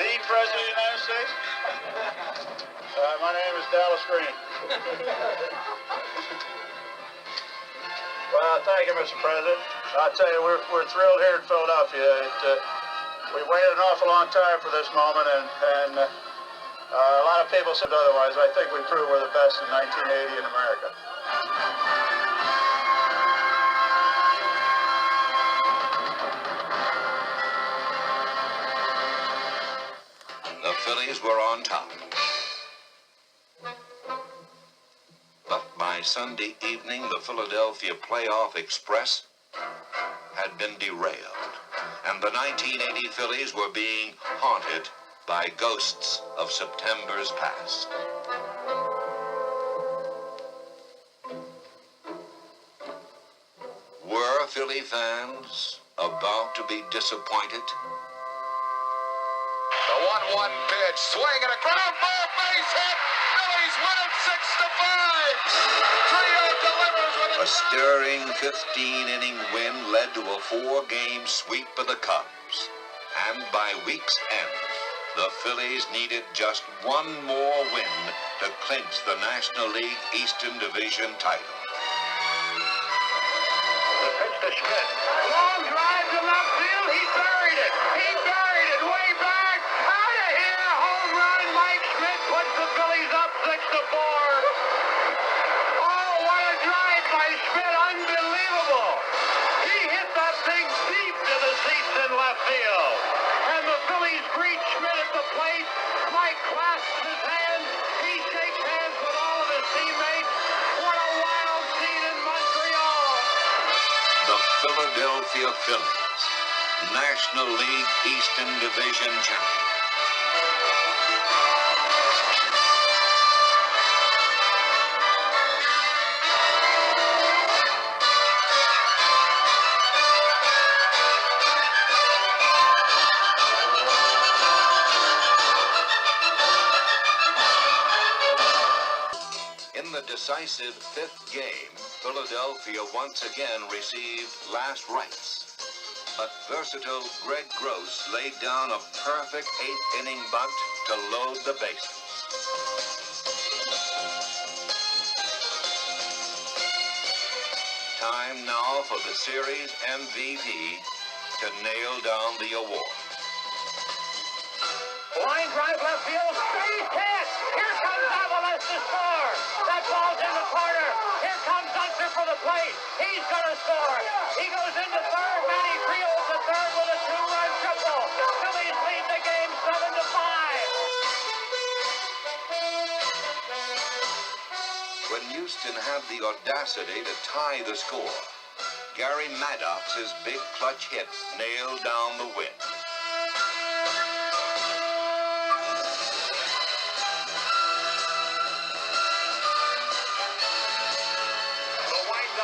The President of the United States? My name is Dallas Green. Well, thank you, Mr. President. I'll tell you, we're thrilled here in Philadelphia. We waited an awful long time for this moment, and a lot of people said otherwise. I think we proved we're the best in 1980 in America. The Phillies were on top. But by Sunday evening, the Philadelphia playoff express had been derailed, and the 1980 Phillies were being haunted by ghosts of September's past. Were Philly fans about to be disappointed? The 1-1 pitch, swing and a ground ball, base hit. Phillies win it 6-5. Trio delivers with A stirring 15-inning win led to a 4-game sweep of the Cubs. And by week's end, the Phillies needed just one more win to clinch the National League Eastern Division title. The pitch to Schmidt. Long drive to left field. He buried it. He buried it way back. Out of here. Home run. Mike Schmidt puts the Phillies up 6-4. Oh, what a drive by Schmidt. Unbelievable. He hit that thing deep to the seats in left field. And the Phillies greet Schmidt at the plate. Mike clasps his hands. He shakes hands with all of his teammates. What a wild scene in Montreal. The Philadelphia Phillies, National League Eastern Division champions. In the decisive fifth game, Philadelphia once again received last rites. But versatile Greg Gross laid down a perfect eighth-inning bunt to load the bases. Time now for the series MVP to nail down the award. Line drive left field. Base hit. Here comes Avalos to score. That ball's in the corner. Here comes Unser for the plate. He's going to score. He goes into third. Manny Trios to third with a 2-run triple. Phillies lead the game 7-5. When Houston had the audacity to tie the score, Gary Maddox's big clutch hit nailed down the win.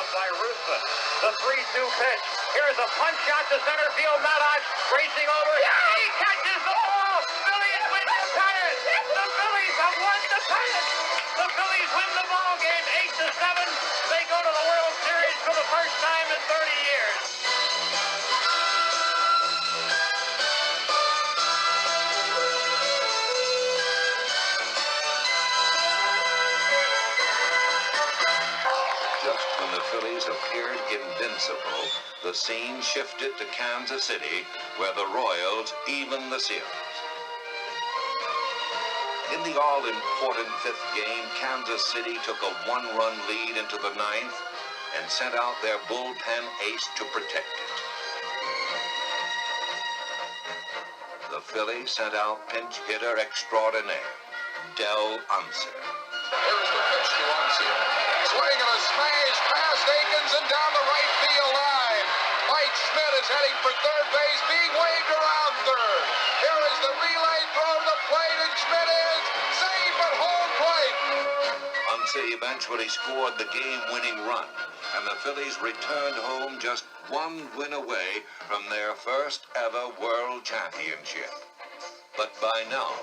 By Ruthven. The 3-2 pitch. Here's a punch shot to center field. Maddox racing over. Yeah, he catches the ball. Phillies win the pennant. The Phillies have won the pennant. The Phillies win the ball game 8-7. They go to the World Series for the first time in 30 years. When the Phillies appeared invincible, the scene shifted to Kansas City, where the Royals evened the series. In the all-important fifth game, Kansas City took a 1-run lead into the ninth and sent out their bullpen ace to protect it. The Phillies sent out pinch hitter extraordinaire, Del Unser. Here's the pitch to Unser. Swing and a smash past Akins and down the right field line. Mike Schmidt is heading for third base, being waved around third. Here is the relay throw to the plate, and Schmidt is safe at home plate. Unser eventually scored the game-winning run, and the Phillies returned home just one win away from their first ever World Championship. But by now,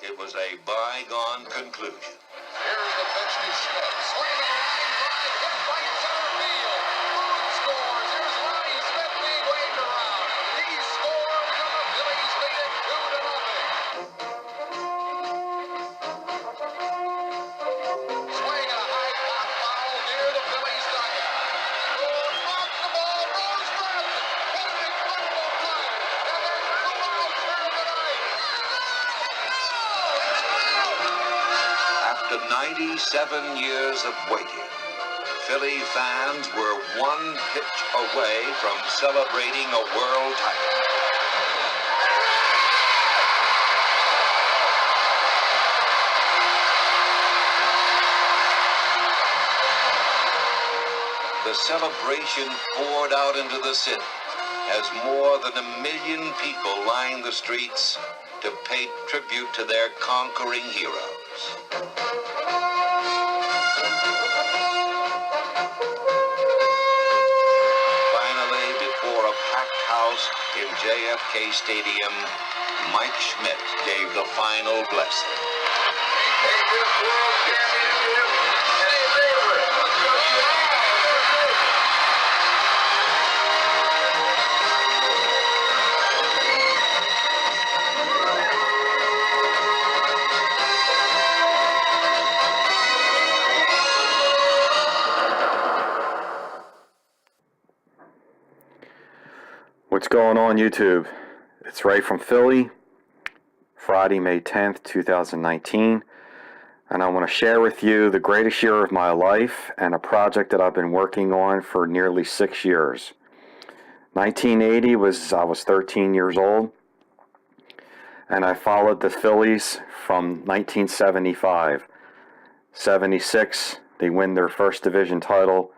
it was a bygone conclusion. Here's the pitch to Schmidt. Swing and a line drive, hit right center field. Boone scores. Here's Ronnie Smith being waved around. He scores, and the Phillies lead it 2-0. 97 years of waiting, Philly fans were one pitch away from celebrating a world title. The celebration poured out into the city as more than 1 million people lined the streets to pay tribute to their conquering heroes. Finally, before a packed house in JFK Stadium, Mike Schmidt gave the final blessing. Take this world championship and savor it. What's going on, YouTube? It's Ray from Philly, Friday, May 10th, 2019, and I want to share with you the greatest year of my life and a project that I've been working on for nearly 6 years. 1980 I was 13 years old, and I followed the Phillies from 1975. 76, they win their first division title,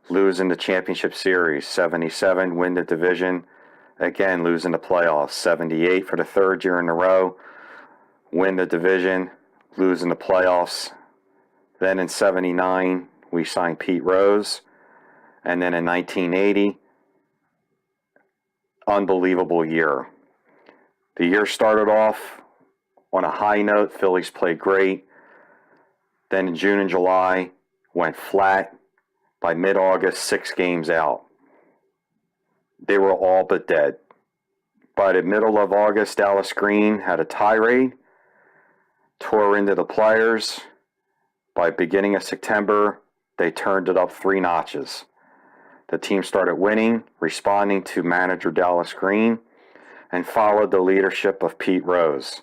lose in the championship series. 77, win the division, again lose in the playoffs. 78, for the third year in a row, win the division, lose in the playoffs. Then in 79, we signed Pete Rose. And then in 1980, unbelievable year. The year started off on a high note. Phillies played great. Then in June and July, went flat. By mid-August, 6 games out. They were all but dead. By the middle of August, Dallas Green had a tirade, tore into the players. By beginning of September, they turned it up 3 notches. The team started winning, responding to manager Dallas Green, and followed the leadership of Pete Rose.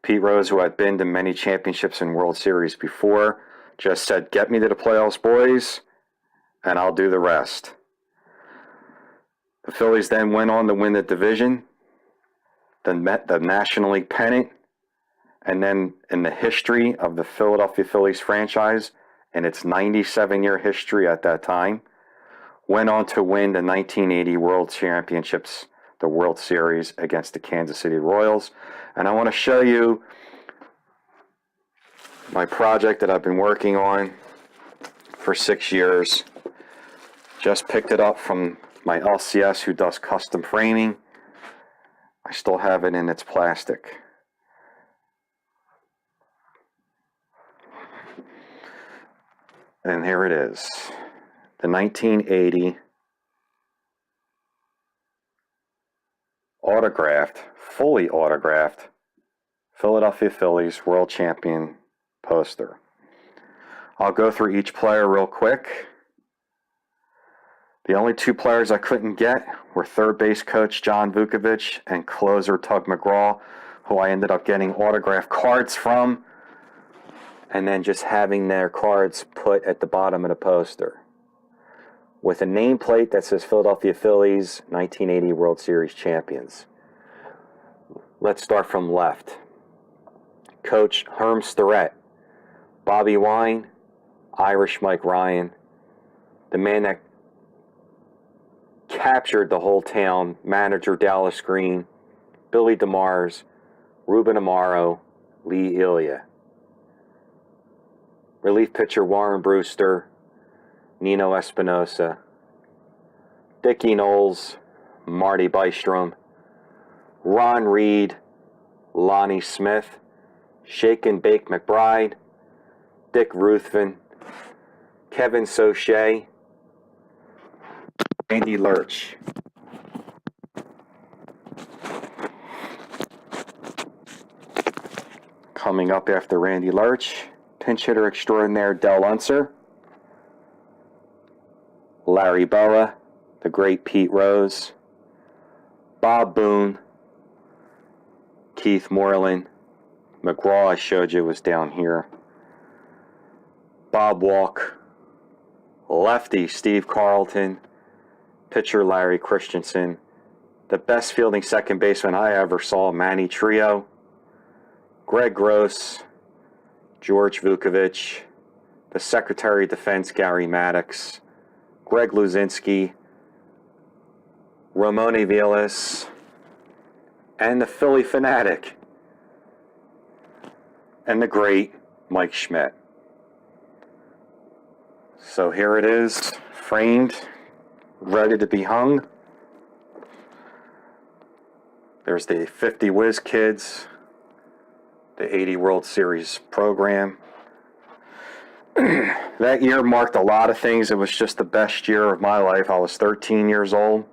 Pete Rose, who had been to many championships and World Series before, just said, "Get me to the playoffs, boys, and I'll do the rest." The Phillies then went on to win the division, the National League pennant, and then in the history of the Philadelphia Phillies franchise, in its 97-year history at that time, went on to win the 1980 World Championships, the World Series against the Kansas City Royals. And I want to show you my project that I've been working on for 6 years. Just picked it up from my LCS who does custom framing. I still have it in its plastic. And here it is. The 1980 autographed, fully autographed Philadelphia Phillies World Champion poster. I'll go through each player real quick. The only 2 players I couldn't get were third base coach John Vukovich and closer Tug McGraw, who I ended up getting autographed cards from, and then just having their cards put at the bottom of the poster with a nameplate that says Philadelphia Phillies 1980 World Series champions. Let's start from left. Coach Herm Starrett, Bobby Wine, Irish Mike Ryan, the man that captured the whole town, manager Dallas Green, Billy DeMars, Ruben Amaro, Lee Elia. Relief pitcher Warren Brewster, Nino Espinosa, Dickie Knowles, Marty Bystrom, Ron Reed, Lonnie Smith, Shake and Bake McBride, Dick Ruthven, Kevin Soche, Randy Lurch. Coming up after Randy Lurch, pinch hitter extraordinaire Del Unser, Larry Boa, the great Pete Rose, Bob Boone, Keith Moreland, McGraw I showed you was down here, Bob Walk, lefty Steve Carlton, pitcher Larry Christensen, the best fielding second baseman I ever saw, Manny Trio, Greg Gross, George Vukovich, the Secretary of Defense Gary Maddox, Greg Luzinski, Ramon Vilas, and the Philly fanatic, and the great Mike Schmidt. So here it is, framed, ready to be hung. There's the 50 Whiz Kids, the 80 World Series program. That year marked a lot of things. It was just the best year of my life. I was 13 years old,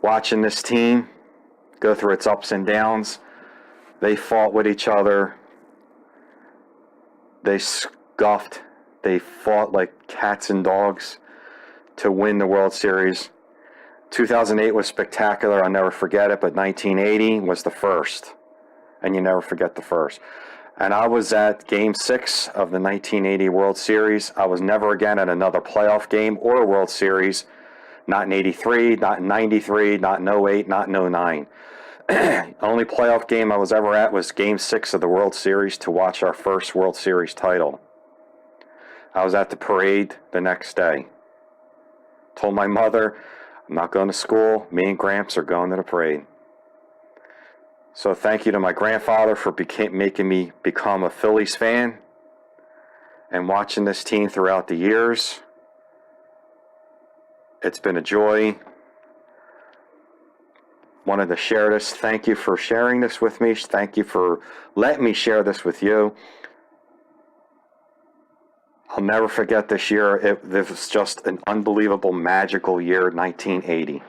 watching this team go through its ups and downs. They fought with each other. They scuffed. They fought like cats and dogs to win the World Series. 2008 was spectacular. I'll never forget it, but 1980 was the first. And you never forget the first. And I was at Game 6 of the 1980 World Series. I was never again at another playoff game or a World Series. Not in 83, not in 93, not in 08, not in 09. Only playoff game I was ever at was Game 6 of the World Series to watch our first World Series title. I was at the parade the next day. Told my mother, I'm not going to school. Me and Gramps are going to the parade. So thank you to my grandfather for making me become a Phillies fan and watching this team throughout the years. It's been a joy. Wanted to share this. Thank you for sharing this with me. Thank you for letting me share this with you. I'll never forget this year. It was just an unbelievable, magical year, 1980.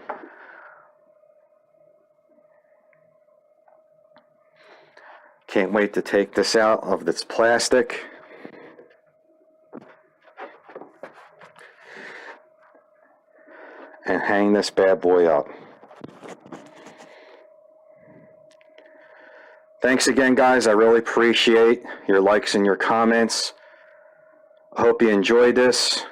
Can't wait to take this out of this plastic. And hang this bad boy up. Thanks again, guys. I really appreciate your likes and your comments. I hope you enjoyed this.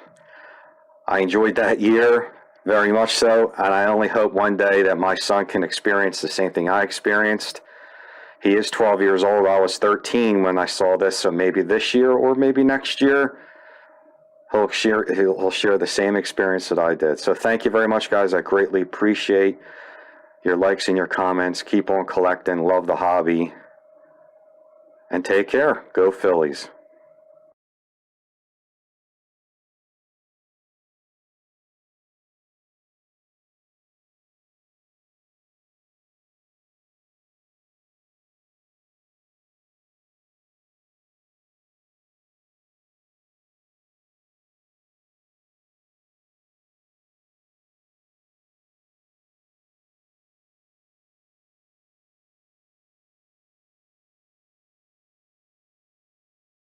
I enjoyed that year very much so, and I only hope one day that my son can experience the same thing I experienced. He is 12 years old. I was 13 when I saw this, so maybe this year or maybe next year, he'll share the same experience that I did. So thank you very much, guys. I greatly appreciate your likes and your comments. Keep on collecting. Love the hobby. And take care. Go Phillies.